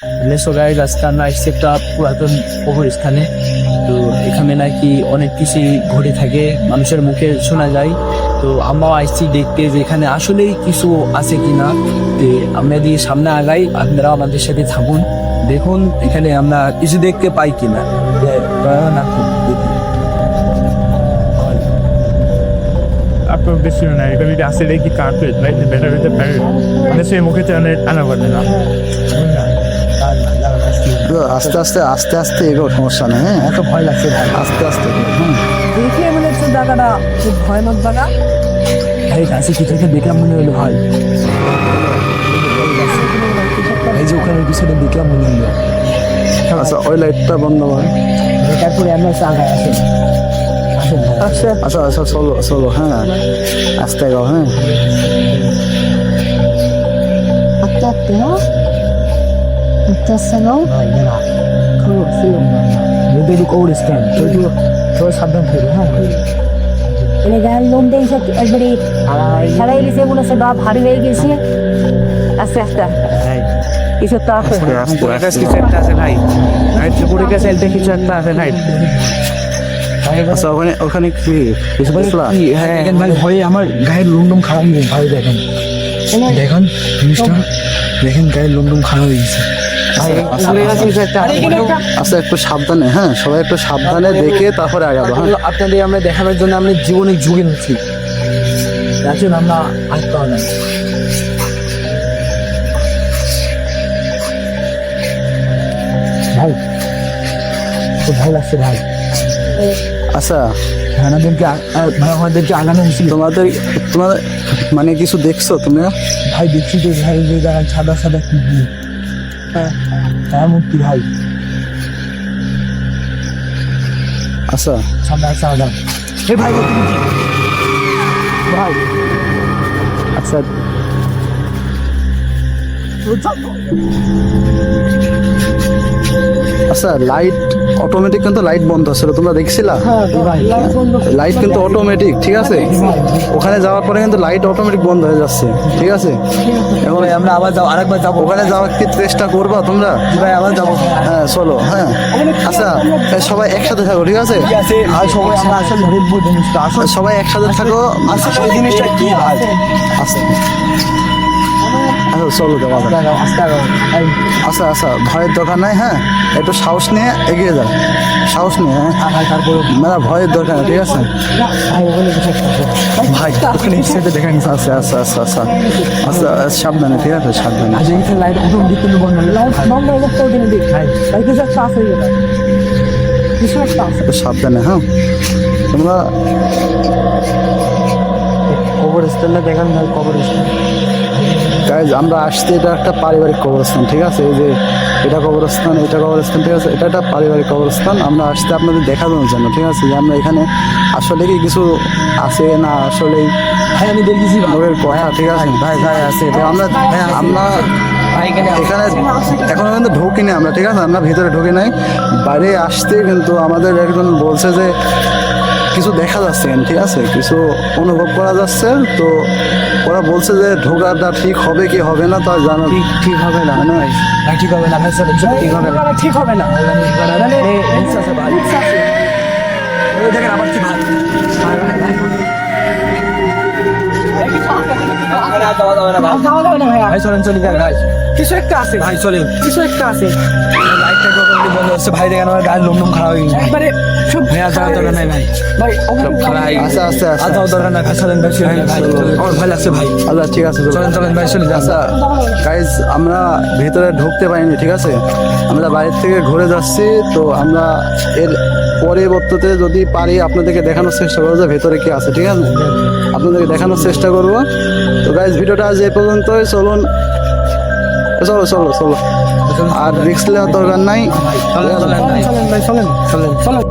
So guys, আজকে আমরা আসছি একটা পুরাতন কবরস্থানে। তো এখানে নাকি অনেক কিছুই ঘটে থাকে, মানুষের মুখে শোনা যায়। তো আমরাও আসছি দেখতে যে এখানে আসলেই কিছু আছে কিনা। আমরা যদি সামনে আগাই, আপনারাও আমাদের সাথে থাকুন, দেখুন এখানে আমরা কিছু দেখতে পাই কিনা। Aku visioner, jag vill se dig i karpet, men det behöver inte behöva. Det ser mycket till andra världen. আস্তে আস্তে আস্তে আস্তে এগো, সমস্যা নেই। হ্যাঁ, এত ভয় লাগছে ভাই, আস্তে আস্তে দেখে মনে হচ্ছে জায়গাটা খুব ভয়ানক জায়গা। ভাই কাছে কি থেকে দেখলাম মনে হলো ভাই, এই যে ওখানে পিছনে দেখলাম মনে হলো। আচ্ছা, ওই লাইটটা বন্ধ কর। তারপরে আমরা আগায় আসেন আসেন ভাই। আচ্ছা আচ্ছা, চলো চলো, হ্যাঁ আস্তে গাও। হ্যাঁ, আস্তে আস্তে, হ্যাঁ আস্তে আস্তে নাও। কবরস্থান তো একটু সাবধান থাকবে। হ্যাঁ, মানে গায়ের লোম দিয়ে সব একবারে ছাড়াই গেছে, মনে হচ্ছে বা ভারী হয়ে গেছে। আস্তে আস্তে কিছু তো আছে। কিছু একটা আছে ভাই, পুরো কাছে কিছু একটা আছে ভাই। আচ্ছা, ওখানে ওখানে কি কিছু বুঝলা? হ্যাঁ ভাই, ভয়ে আমার গায়ের লোমডুম খারাপ হয়ে গেছে ভাই। দেখেন দেখেন জিনিসটা, দেখেন গায়ের লোমডুম খারাপ হয়ে গেছে। আচ্ছা, একটু সাবধানে, হ্যাঁ সবাই একটু সাবধানে দেখে তারপরে আগাবো। হ্যাঁ, আপনাদের আমরা দেখানোর জন্য আমরা জীবনে ঝুঁকি নিচ্ছি, দেখেন আমরা আসতে হবে না। ভাই খুব ভালো লাগছে ভাই। আচ্ছা, আমাদেরকে আগানো উচিত। তোমাদের তোমাদের মানে কিছু দেখছো তুমি? ভাই দেখছি তো ভাই, যে জায়গায় সাদা সাদা কি হ্যাঁ মূর্তি ভাই। আচ্ছা সাদা সাদা এ ভাই ভাই। আচ্ছা, আচ্ছা লাইট অটোমেটিক কিন্তু লাইট বন্ধ ছিল, তোমরা দেখছিলা? লাইট কিন্তু অটোমেটিক, ঠিক আছে? ওখানে যাওয়ার পরে কিন্তু লাইট অটোমেটিক বন্ধ হয়ে যাচ্ছে, ঠিক আছে? এবং আমরা আবার যাবো, আরেকবার যাবো। ওখানে যাওয়ার কি চেষ্টা করবা তোমরা? ভাই আবার যাবো। হ্যাঁ চলো। হ্যাঁ আচ্ছা, সবাই একসাথে থাকো, ঠিক আছে? আর সবাই আমরা আসলে দেখবো জিনিসটা, আসলে সবাই একসাথে থাকো। আসলে এই জিনিসটা কি ভাই। আচ্ছা আচ্ছা, চলো যাওয়া যাক। আচ্ছা আচ্ছা, ভয়ের দরকার নাই। হ্যাঁ, একটু সাহস নিয়ে এগিয়ে যাও, সাহস নিয়ে। হ্যাঁ, মেলা ভয়ের দরকার নেই, ঠিক আছে ভাই? ওখানে সেটা দেখে নিচ্ছে। আচ্ছা আচ্ছা আচ্ছা আচ্ছা আচ্ছা, সাবধানে, ঠিক আছে সাবধানে। লাইট প্রথম দিক কিন্তু বন্ধ হলো। বন্ধ হয়ে যাচ্ছে ওদিকে দিক। ভাই কিছু একটা আছে, কিছু একটা আছে। একটু সাবধানে। হ্যাঁ, তোমরা কবরস্থানটা দেখেন ভাই, কবরস্থান। গাইজ আমরা আসছি, এটা একটা পারিবারিক কবরস্থান, ঠিক আছে? এই যে এটা কবরস্থান, এটা কবরস্থান, ঠিক আছে? এটা একটা পারিবারিক কবরস্থান। আমরা আসতে আপনাদের দেখানোর জন্য, ঠিক আছে? যে আমরা এখানে আসলে কি কিছু আছে না আসলেই ভাই আমি দেখেছি লোকের কথা, ঠিক আছে? ভাই ভাই আছে। তো আমরা এখানে এখনো কিন্তু ঢুকিনি আমরা, ঠিক আছে? আমরা ভিতরে ঢুকি নাই, বাইরে আসতে কিন্তু আমাদের একজন বলছে যে কিছু দেখা যাচ্ছে, ঠিক আছে? কিছু অনুভব করা যাচ্ছে। তো ওরা বলছে যে ঢোকাটা ঠিক হবে কি হবে না তা জানো। ঠিক হবে না মানে ভাই, ঠিক হবে না ভাই, সব ঠিক হবে না, ঠিক হবে না। দেখেন আমার কি ভাই, ভাই চলেন চলে যান ভাই। কিছু একটা আছে ভাই, চলেন কিছু একটা আছে। লাইটটা বন্ধ হচ্ছে ভাই, দেখেন আমার গায়ের লোম খারাপ হয়ে গেছে একবারে। সব যাওয়ার দরকার নাই ভাই, ভাই আচ্ছা আচ্ছা আচ্ছা যাওয়ার দরকার নাই ভাই। চলেন ভাই, চলেন ভাই, আমার ভয় লাগছে ভাই। আচ্ছা ঠিক আছে, চলেন চলেন ভাই, চলে যান। আচ্ছা গাইজ, আমরা ভেতরে ঢুকতে পারিনি, ঠিক আছে? আমরা বাইরে থেকে ঘুরে যাচ্ছি। তো আমরা এর পরবর্তীতে যদি পারি আপনাদেরকে দেখানোর চেষ্টা করবো যে ভেতরে কি আছে, ঠিক আছে? আপনাদেরকে দেখানোর চেষ্টা করবো। তো গাইজ, ভিডিওটা আজ এই পর্যন্তই। চলুন, চলো চলো চলো, আর রিস্ক নেওয়ার দরকার নাই। চলেন চলেন ভাই, চলেন চলেন চলেন।